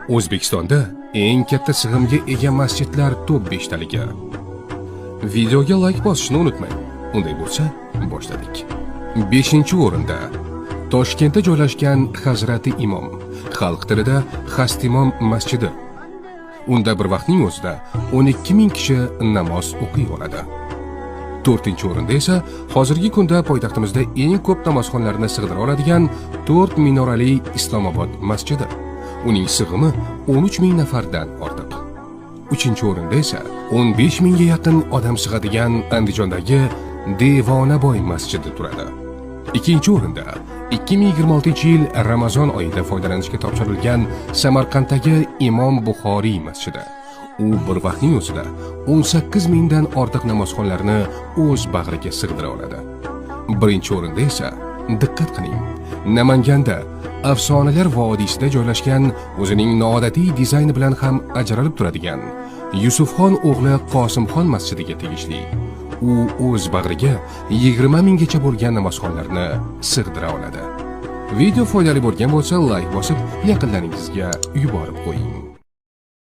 O'zbekistonda eng katta sig'imga ega masjidlar top 5 taligi. Videoga like bosishni unutmang. Unday bo'lsa, boshladik. 5-o'rinda Toshkentda joylashgan Hazrati Imom, xalq tilida Xastimom masjidi. Unda bir vaqtning o'zida 12 ming kishi namoz o'qiy oladi. 4-o'rinda esa hozirgi kunda poytaxtimizda eng ko'p namozxonlarni sig'dira oladigan 4 minorali Islomobod masjidi. Uning sig'imi 13 ming nafardan ortiq. 3-o'rinda esa 15 mingga yaqin odam sig'adigan Andijondagi Devonaboy masjidi turadi. 2-o'rinda 2026-yil Ramazon oyida foydalanishga topshirilgan Samarqanddagi Imom Buxoriy masjidi. U bir vaqtning o'zida 18 mingdan ortiq namozxonlarni o'z bag'riga sig'dira oladi. 1-o'rinda esa diqqat qiling, Namanganda Afsonalar vodiysida joylashgan, o'zining noodatiy dizayni bilan ham ajralib turadigan Yusufxon o'g'li Qosimxon masjidiga tegishli. U o'z bag'riga 20 minggacha bo'lgan namozxonlarni sig'dira oladi. Video foydali bo'lgan bo'lsa, like bosib, yaqinlaringizga yuborib qo'ying.